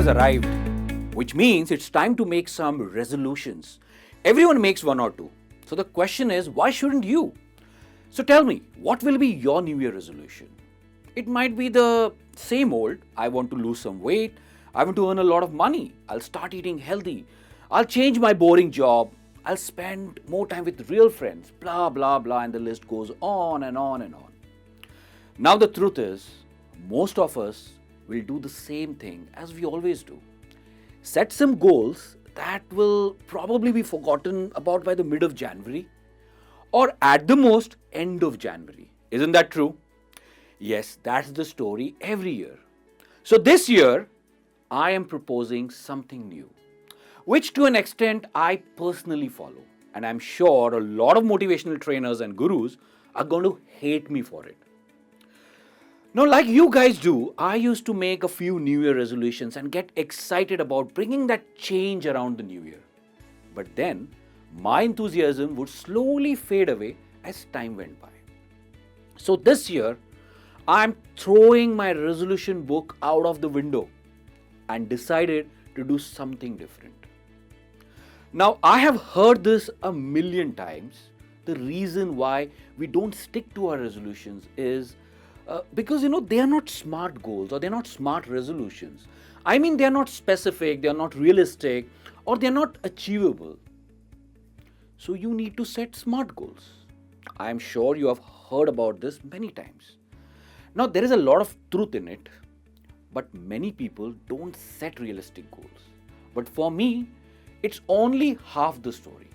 has arrived, which means it's time to make some resolutions. Everyone makes one or two. So the question is, why shouldn't you? So tell me, what will be your New Year resolution? It might be the same old, I want to lose some weight, I want to earn a lot of money, I'll start eating healthy, I'll change my boring job, I'll spend more time with real friends, blah, blah, blah, and the list goes on and on and on. Now the truth is, most of us will do the same thing as we always do. Set some goals that will probably be forgotten about by the mid of January or at the most end of January. Isn't that true? Yes, that's the story every year. So this year, I am proposing something new, which to an extent I personally follow. And I'm sure a lot of motivational trainers and gurus are going to hate me for it. Now, like you guys do, I used to make a few New Year resolutions and get excited about bringing that change around the New Year. But then, my enthusiasm would slowly fade away as time went by. So this year, I'm throwing my resolution book out of the window and decided to do something different. Now, I have heard this a million times. The reason why we don't stick to our resolutions is because they are not smart goals or they're not smart resolutions. I mean, they're not specific, they're not realistic, or they're not achievable. So you need to set smart goals. I'm sure you have heard about this many times. Now, there is a lot of truth in it, but many people don't set realistic goals. But for me, it's only half the story.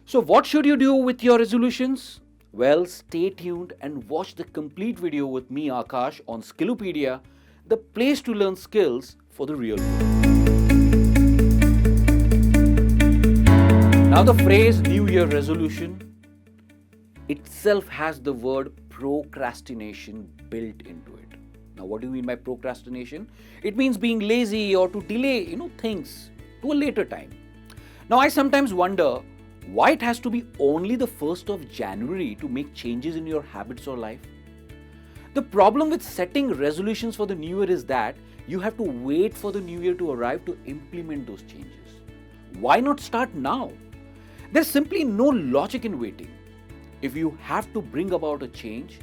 So what should you do with your resolutions? Well, stay tuned and watch the complete video with me, Aakash, on Skillopedia, the place to learn skills for the real world. Now, the phrase New Year resolution itself has the word procrastination built into it. Now, what do you mean by procrastination? It means being lazy or to delay, things to a later time. Now, I sometimes wonder why it has to be only the 1st of January to make changes in your habits or life. The problem with setting resolutions for the new year is that you have to wait for the new year to arrive to implement those changes. Why not start now? There's simply no logic in waiting. If you have to bring about a change,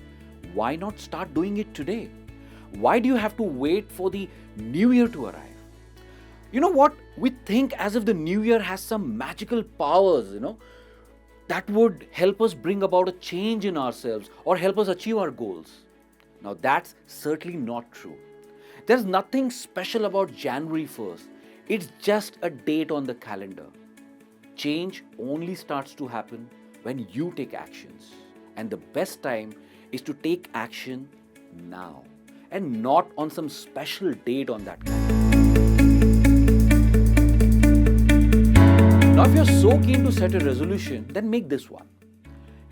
why not start doing it today? Why do you have to wait for the new year to arrive? You know what? We think as if the new year has some magical powers, that would help us bring about a change in ourselves or help us achieve our goals. Now, that's certainly not true. There's nothing special about January 1st. It's just a date on the calendar. Change only starts to happen when you take actions. And the best time is to take action now and not on some special date on that calendar. Now, if you're so keen to set a resolution, then make this one.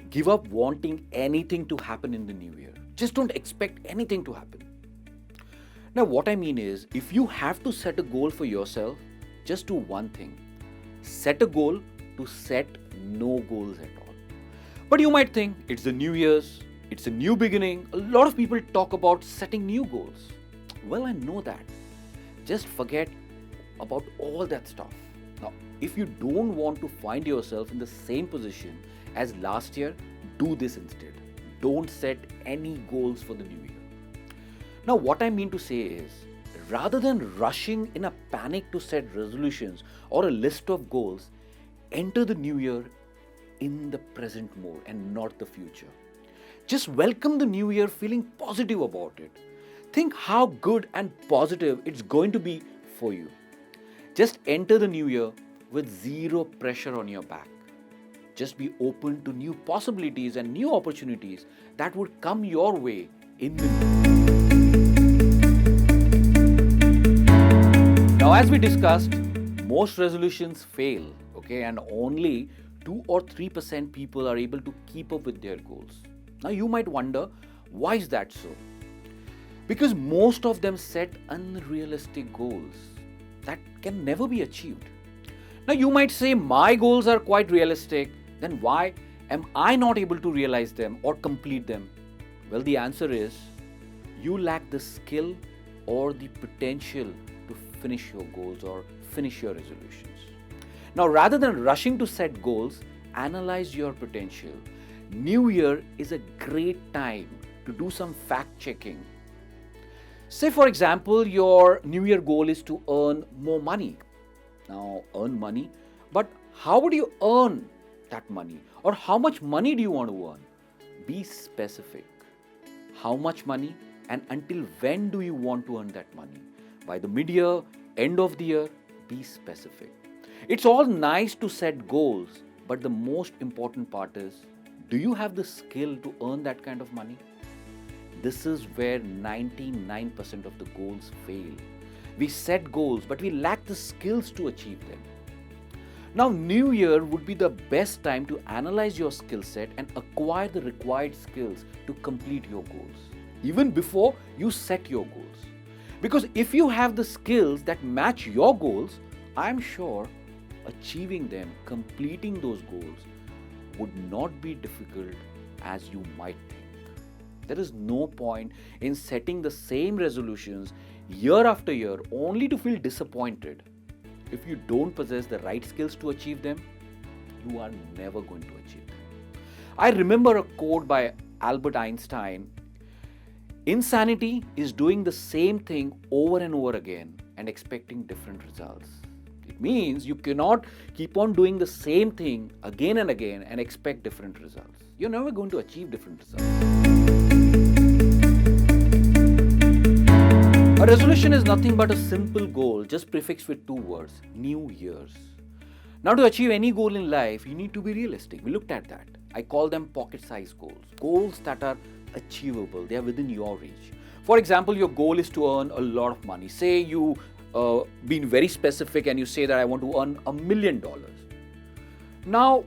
Give up wanting anything to happen in the new year. Just don't expect anything to happen. Now, what I mean is, if you have to set a goal for yourself, just do one thing. Set a goal to set no goals at all. But you might think, it's the New Year's, it's a new beginning. A lot of people talk about setting new goals. Well, I know that. Just forget about all that stuff. Now, if you don't want to find yourself in the same position as last year, do this instead. Don't set any goals for the new year. Now, what I mean to say is, rather than rushing in a panic to set resolutions or a list of goals, enter the new year in the present mode and not the future. Just welcome the new year feeling positive about it. Think how good and positive it's going to be for you. Just enter the new year with zero pressure on your back. Just be open to new possibilities and new opportunities that would come your way in the new year. Now, as we discussed, most resolutions fail, and only 2 or 3% people are able to keep up with their goals. Now, you might wonder, why is that so? Because most of them set unrealistic goals that can never be achieved. Now, you might say, my goals are quite realistic, then why am I not able to realize them or complete them? Well, the answer is, you lack the skill or the potential to finish your goals or finish your resolutions. Now, rather than rushing to set goals, analyze your potential. New Year is a great time to do some fact checking. Say, for example, your New Year goal is to earn more money. Now, earn money, but how would you earn that money? Or how much money do you want to earn? Be specific. How much money and until when do you want to earn that money? By the mid-year, end of the year, be specific. It's all nice to set goals, but the most important part is, do you have the skill to earn that kind of money? This is where 99% of the goals fail. We set goals, but we lack the skills to achieve them. Now, New Year would be the best time to analyze your skill set and acquire the required skills to complete your goals, even before you set your goals. Because if you have the skills that match your goals, I'm sure achieving them, completing those goals, would not be difficult as you might think. There is no point in setting the same resolutions year after year only to feel disappointed. If you don't possess the right skills to achieve them, you are never going to achieve them. I remember a quote by Albert Einstein: insanity is doing the same thing over and over again and expecting different results. It means you cannot keep on doing the same thing again and again and expect different results. You're never going to achieve different results. A resolution is nothing but a simple goal, just prefixed with two words: New Year's. Now, to achieve any goal in life, you need to be realistic. We looked at that. I call them pocket-sized goals. Goals that are achievable. They are within your reach. For example, your goal is to earn a lot of money. Say you been very specific and you say that I want to earn $1 million. Now,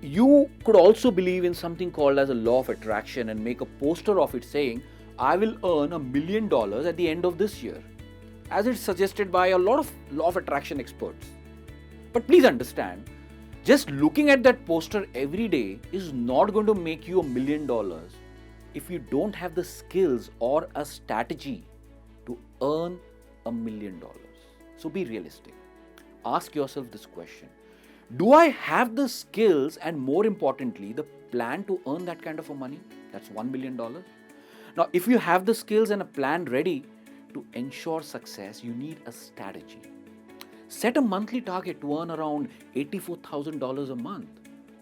you could also believe in something called as a law of attraction and make a poster of it saying, I will earn $1 million at the end of this year, as it's suggested by a lot of law of attraction experts. But please understand, just looking at that poster every day is not going to make you $1 million if you don't have the skills or a strategy to earn $1 million. So be realistic. Ask yourself this question: do I have the skills and, more importantly, the plan to earn that kind of a money? That's $1 million. Now, if you have the skills and a plan ready to ensure success, you need a strategy. Set a monthly target to earn around $84,000 a month.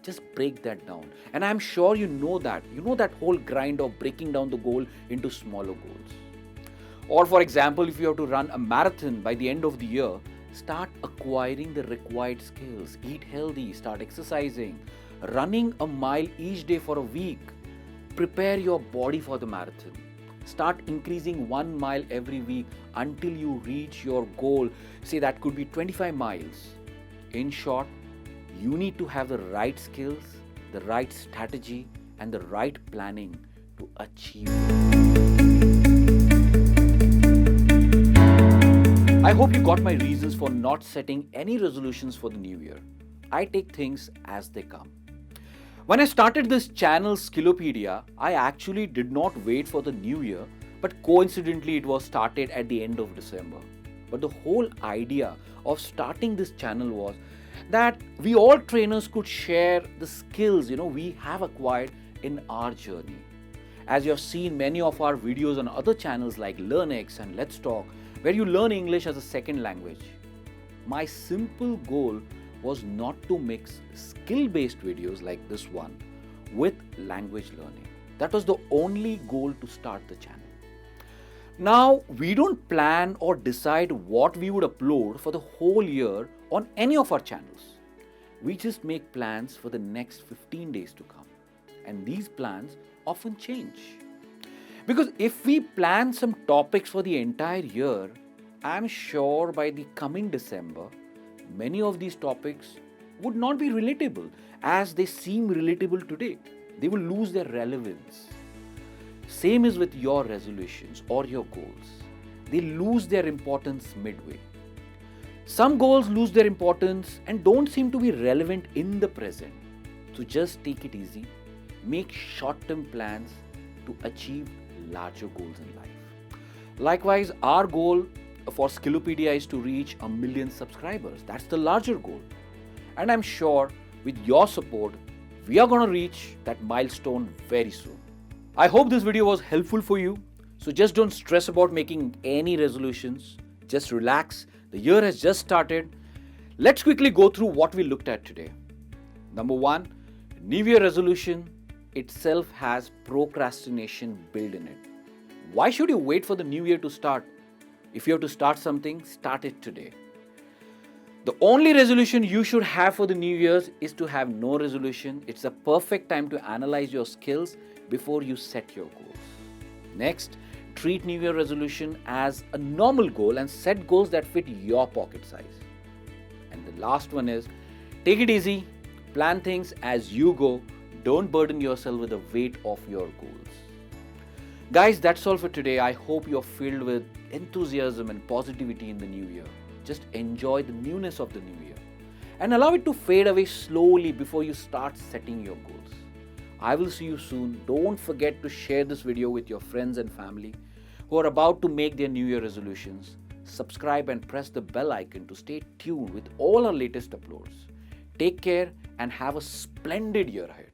Just break that down. And I'm sure you know that. You know that whole grind of breaking down the goal into smaller goals. Or for example, if you have to run a marathon by the end of the year, start acquiring the required skills. Eat healthy, start exercising, running a mile each day for a week. Prepare your body for the marathon. Start increasing 1 mile every week until you reach your goal. Say that could be 25 miles. In short, you need to have the right skills, the right strategy, and the right planning to achieve it. I hope you got my reasons for not setting any resolutions for the new year. I take things as they come. When I started this channel, Skillopedia, I actually did not wait for the new year, but coincidentally it was started at the end of December. But the whole idea of starting this channel was that we all trainers could share the skills we have acquired in our journey. As you have seen many of our videos on other channels like LearnX and Let's Talk, where you learn English as a second language. My simple goal was not to mix skill-based videos like this one with language learning. That was the only goal to start the channel. Now, we don't plan or decide what we would upload for the whole year on any of our channels. We just make plans for the next 15 days to come. And these plans often change. Because if we plan some topics for the entire year, I'm sure by the coming December, many of these topics would not be relatable as they seem relatable today. They will lose their relevance. Same is with your resolutions or your goals. They lose their importance midway. Some goals lose their importance and don't seem to be relevant in the present. So just take it easy. Make short-term plans to achieve larger goals in life. Likewise, our goal for Skillopedia is to reach 1 million subscribers. That's the larger goal. And I'm sure with your support, we are going to reach that milestone very soon. I hope this video was helpful for you. So just don't stress about making any resolutions. Just relax. The year has just started. Let's quickly go through what we looked at today. Number 1, New Year resolution itself has procrastination built in it. Why should you wait for the new year to start? If you have to start something, start it today. The only resolution you should have for the New Year's is to have no resolution. It's a perfect time to analyze your skills before you set your goals. Next, treat New Year resolution as a normal goal and set goals that fit your pocket size. And the last one is, take it easy, plan things as you go, don't burden yourself with the weight of your goals. Guys, that's all for today. I hope you're filled with enthusiasm and positivity in the new year. Just enjoy the newness of the new year and allow it to fade away slowly before you start setting your goals. I will see you soon. Don't forget to share this video with your friends and family who are about to make their New Year resolutions. Subscribe and press the bell icon to stay tuned with all our latest uploads. Take care and have a splendid year ahead.